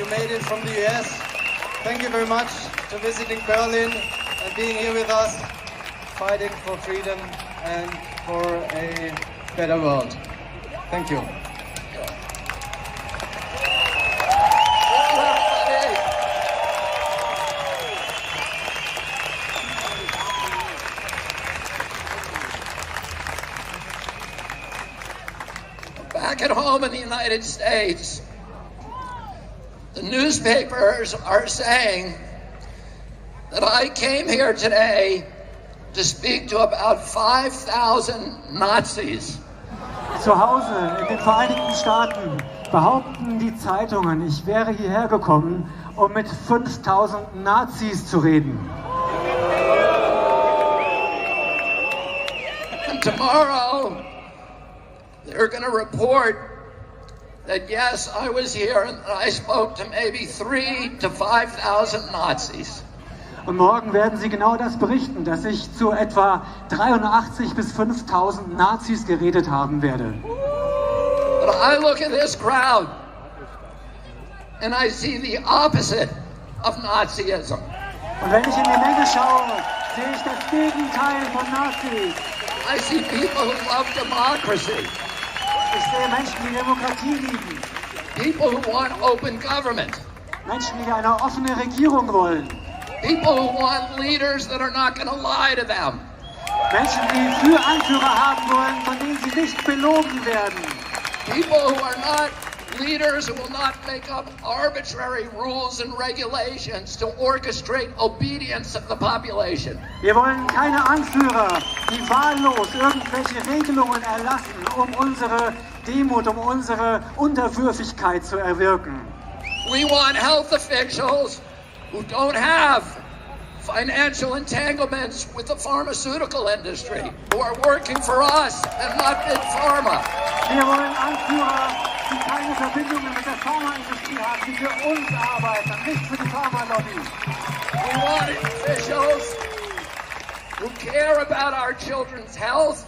made it from the US. Thank you very much for visiting Berlin and being here with us, fighting for freedom and for a better world. Thank you. Back at home in the United States, the newspapers are saying that I came here today to speak to about 5,000 Nazis. Zu Hause in den Vereinigten Staaten behaupten die Zeitungen, ich wäre hierher gekommen, um mit 5.000 Nazis zu reden. And tomorrow, they're going to report that yes, I was here and I spoke to maybe 3,000 to 5,000 Nazis. Und morgen werden sie genau das berichten, dass ich zu etwa 83 bis 5.000 Nazis geredet haben werde. But I look at this crowd and I see the opposite of Nazism. Und wenn ich in die Menge schaue, sehe ich das Gegenteil von Nazis. I see people who love democracy. Ich sehe Menschen, die Demokratie lieben. People who want open government. Menschen, die eine offene Regierung wollen. People who want leaders that are not going to lie to them. Menschen, die Führanführer haben wollen, von denen sie nicht belogen werden. People who are not leaders who will not make up arbitrary rules and regulations to orchestrate obedience of the population. Wir wollen keine Anführer, die wahllos irgendwelche Regelungen erlassen, um unsere Demut, um unsere Unterwürfigkeit zu erwirken. We want health officials who don't have financial entanglements with the pharmaceutical industry, who are working for us and not Big Pharma. Wir wollen Anführer, die keine Verbindungen mit der Pharmaindustrie haben, die für uns arbeiten, nicht für die Pharmalobby. We want officials who care about our children's health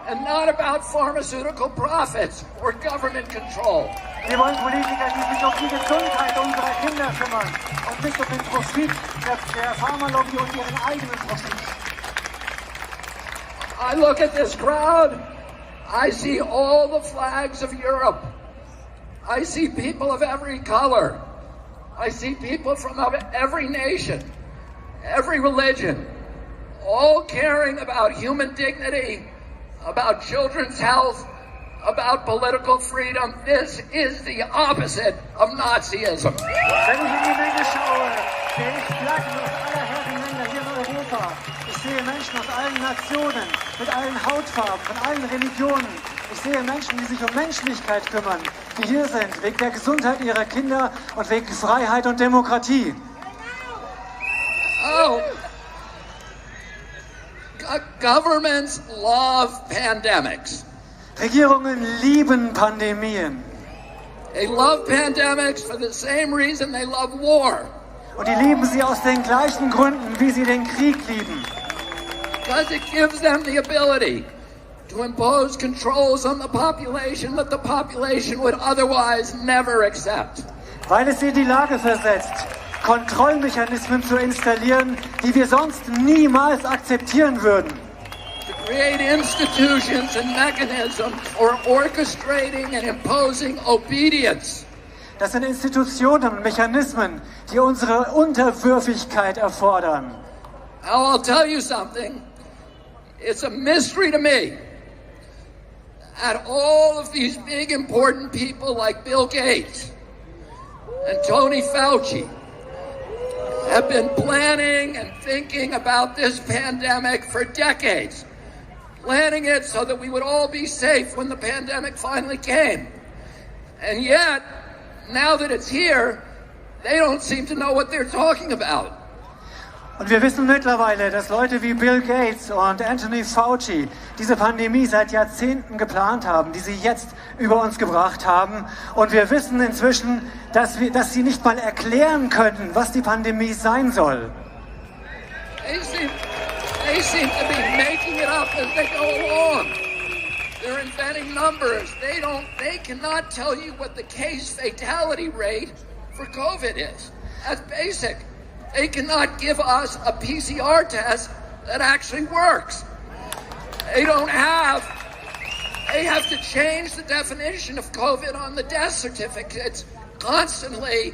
and not about pharmaceutical profits or government control. Wir wollen Politiker, die sich um die Gesundheit unserer Kinder kümmern und nicht um den Profit der Pharmalobby und ihren eigenen Profit. I look at this crowd, I see all the flags of Europe. I see people of every color. I see people from every nation, every religion, all caring about human dignity, about children's health, about political freedom. This is the opposite of Nazism. Wenn ich in die Menge schaue, sehe ich Flaggen aus aller Herren Länder hier in Europa. Ich sehe Menschen aus allen Nationen, mit allen Hautfarben, von allen Religionen. Ich sehe Menschen, die sich um Menschlichkeit kümmern, die hier sind, wegen der Gesundheit ihrer Kinder und wegen Freiheit und Demokratie. Oh, governments love pandemics. Regierungen lieben Pandemien. They love pandemics for the same reason they love war. Und die lieben sie aus den gleichen Gründen, wie sie den Krieg lieben. Because it gives them the ability to impose controls on the population that the population would otherwise never accept. Weil es sie in die Lage versetzt, Kontrollmechanismen zu installieren, die wir sonst niemals akzeptieren würden. To create institutions and mechanisms for orchestrating and imposing obedience. Das sind Institutionen und Mechanismen, die unsere Unterwürfigkeit erfordern. Now I'll tell you something. It's a mystery to me that all of these big important people like Bill Gates and Tony Fauci have been planning and thinking about this pandemic for decades. Planning it so that we would all be safe when the pandemic finally came. And yet, now that it's here, they don't seem to know what they're talking about. Und wir wissen mittlerweile, dass Leute wie Bill Gates und Anthony Fauci diese Pandemie seit Jahrzehnten geplant haben, die sie jetzt über uns gebracht haben. Und wir wissen inzwischen, dass sie nicht mal erklären können, was die Pandemie sein soll. They seem to be making it up as they go along. They're inventing numbers. They cannot tell you what the case fatality rate for COVID is. That's basic. They cannot give us a PCR test that actually works. They have to change the definition of COVID on the death certificates constantly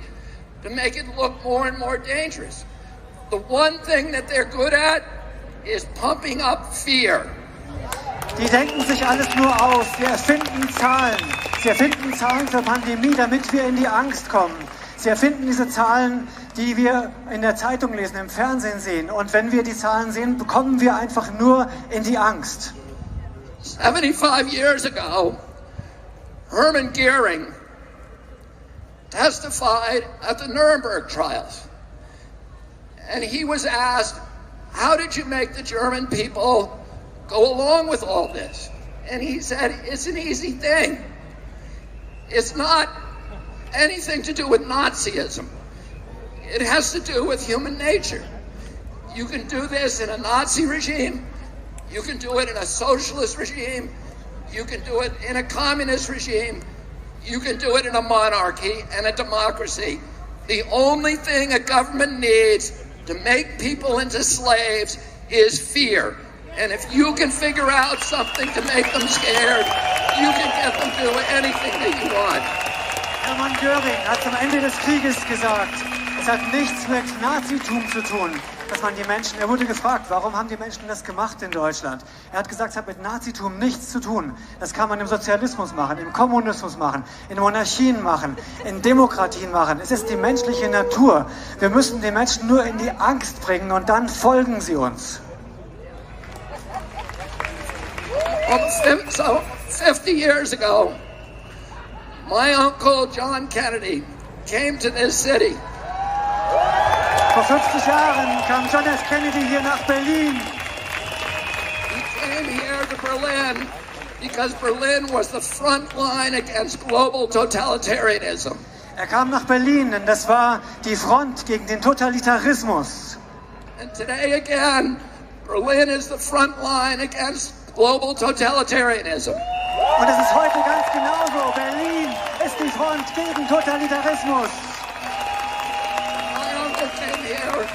to make it look more and more dangerous. The one thing that they're good at is pumping up fear. Die denken sich alles nur aus. Sie erfinden Zahlen. Sie erfinden Zahlen zur Pandemie, damit wir in die Angst kommen. Sie erfinden diese Zahlen, die wir in der Zeitung lesen, im Fernsehen sehen. Und wenn wir die Zahlen sehen, bekommen wir einfach nur in die Angst. 75 years ago, Hermann Goering testified at the Nuremberg trials. And he was asked, how did you make the German people go along with all this? And he said, it's an easy thing. It's not anything to do with Nazism. It has to do with human nature. You can do this in a Nazi regime. You can do it in a socialist regime. You can do it in a communist regime. You can do it in a monarchy and a democracy. The only thing a government needs to make people into slaves is fear. And if you can figure out something to make them scared, you can get them to do anything that you want. Hermann Göring hat am Ende des Krieges gesagt, es hat nichts mit Nazitum zu tun, dass man die Menschen, er wurde gefragt, warum haben die Menschen das gemacht in Deutschland? Er hat gesagt, es hat mit Nazitum nichts zu tun. Das kann man im Sozialismus machen, im Kommunismus machen, in Monarchien machen, in Demokratien machen. Es ist die menschliche Natur. Wir müssen die Menschen nur in die Angst bringen und dann folgen sie uns. So 50 years ago, my uncle John Kennedy came to this city. Vor 50 Jahren kam John F. Kennedy hier nach Berlin. He came here to Berlin because Berlin was the front line against global totalitarianism. Er kam nach Berlin, denn das war die Front gegen den Totalitarismus. And today again, Berlin is the front line against global totalitarianism. Und es ist heute ganz genauso. Berlin ist die Front gegen Totalitarismus. My uncle came here.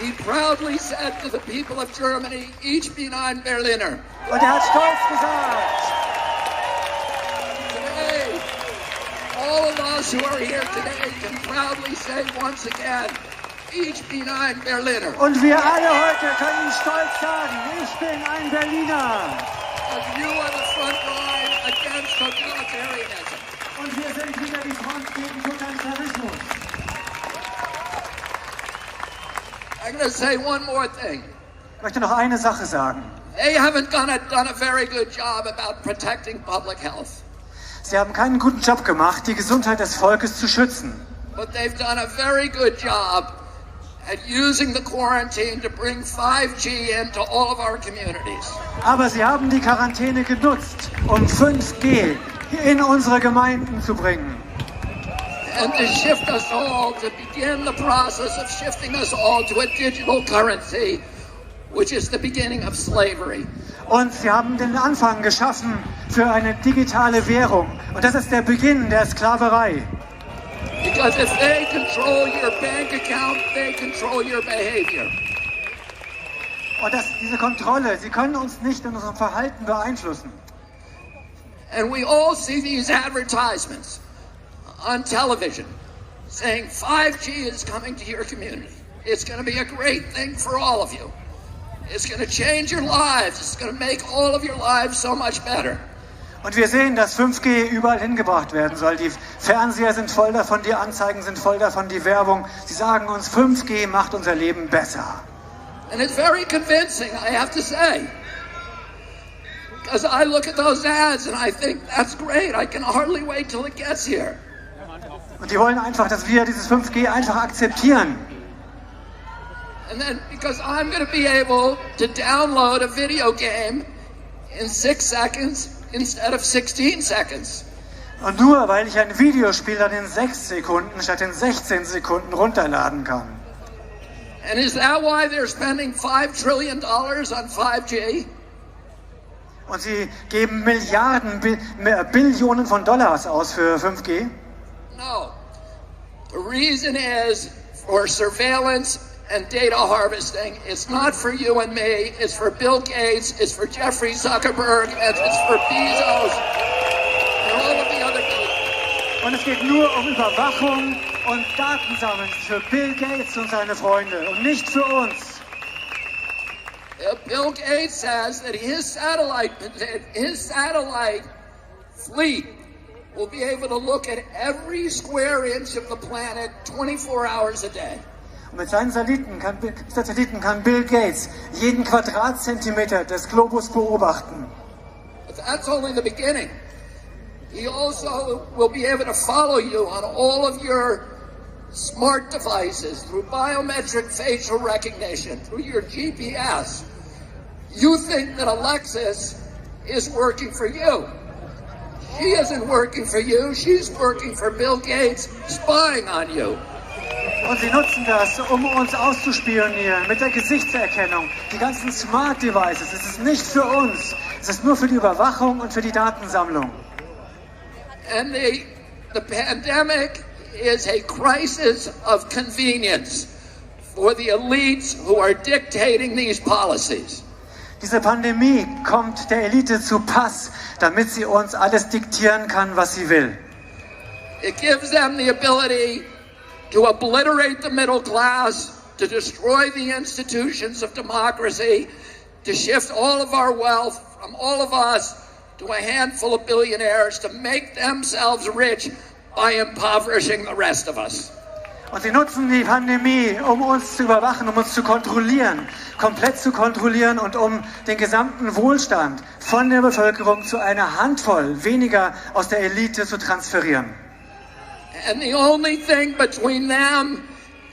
He proudly said to the people of Germany, ich bin ein Berliner. Und er hat stolz gesagt, Today, all of us who are here today can proudly say once again, ich bin ein Berliner. und wir alle heute können stolz sagen, ich bin ein Berliner. Because you are the front line against totalitarianism. Und wir sind wieder die Front gegen Totalitarismus. I'm going to say one more thing. Ich möchte noch eine Sache sagen. They haven't done a very good job about protecting public health. Sie haben keinen guten Job gemacht, die Gesundheit des Volkes zu schützen. But they've done a very good job at using the quarantine to bring 5G into all of our communities. Aber sie haben die Quarantäne genutzt, um 5G in unsere Gemeinden zu bringen. And to shift us all, to begin the process of shifting us all to a digital currency, which is the beginning of slavery. Und sie haben den Anfang geschaffen für eine digitale Währung. Und das ist der Beginn der Sklaverei. Because if they control your bank account, they control your behavior. Und diese Kontrolle, sie können uns nicht in unserem Verhalten beeinflussen. And we all see these advertisements on television saying 5G is coming to your community. It's going to be a great thing for all of you. It's going to change your lives. It's going to make all of your lives so much better. Und wir sehen, dass 5G überall hingebracht werden soll. Die Fernseher sind voll davon, die Anzeigen sind voll davon, die Werbung. Sie sagen uns, 5G macht unser Leben besser. And it's very convincing, I have to say. Because I look at those ads and I think, that's great. I can hardly wait till it gets here. Und die wollen einfach, dass wir dieses 5G einfach akzeptieren. And then, because I'm going to be able to download a video game in 6 seconds instead of 16 seconds. Und nur weil ich ein Videospiel dann in 6 Sekunden statt in 16 Sekunden runterladen kann. And is that why they're spending $5 trillion on 5G? Und sie geben Milliarden, Billionen von Dollars aus für 5G? No. The reason is for surveillance and data harvesting. It's not for you and me. It's for Bill Gates. It's for Jeffrey Zuckerberg. And it's for Bezos and all of the other people. Und es geht nur um Überwachung und Datensammeln für Bill Gates und seine Freunde und nicht für uns. Bill Gates says that his satellite fleet will be able to look at every square inch of the planet 24 hours a day. Und mit seinen Satelliten kann Bill Gates jeden Quadratzentimeter des Globus beobachten. But that's only the beginning. He also will be able to follow you on all of your smart devices through biometric facial recognition, through your GPS. You think that Alexis is working for you. She isn't working for you. She's working for Bill Gates, spying on you. Und sie nutzen das, um uns auszuspionieren mit der Gesichtserkennung. Die ganzen Smart Devices, es ist nicht für uns. Es ist nur für die Überwachung und für die Datensammlung. And the pandemic is a crisis of convenience for the elites who are dictating these policies. Diese Pandemie kommt der Elite zu Pass, damit sie uns alles diktieren kann, was sie will. It gives them the ability to obliterate the middle class, to destroy the institutions of democracy, to shift all of our wealth from all of us to a handful of billionaires, to make themselves rich by impoverishing the rest of us. Und sie nutzen die Pandemie, um uns zu überwachen, um uns zu kontrollieren, komplett zu kontrollieren und um den gesamten Wohlstand von der Bevölkerung zu einer Handvoll weniger aus der Elite zu transferieren. And the only thing between them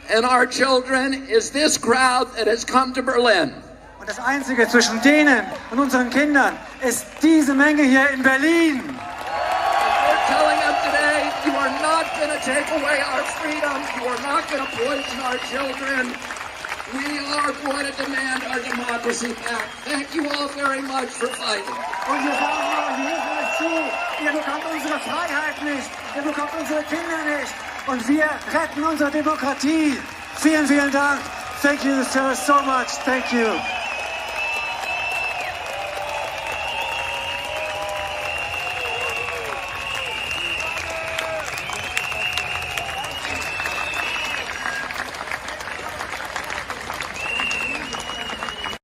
and our children is this crowd that has come to Berlin. Und das Einzige zwischen denen und unseren Kindern ist diese Menge hier in Berlin. We're telling them today, you are not going to take away our freedom. You are not going to poison our children. We are going to demand our democracy back. Thank you all very much for fighting. Und wir sagen euch, wir hören euch zu. Ihr bekommt unsere Freiheit nicht. Ihr bekommt unsere Kinder nicht. Und wir retten unsere Demokratie. Vielen, vielen Dank. Thank you, sir, so much. Thank you.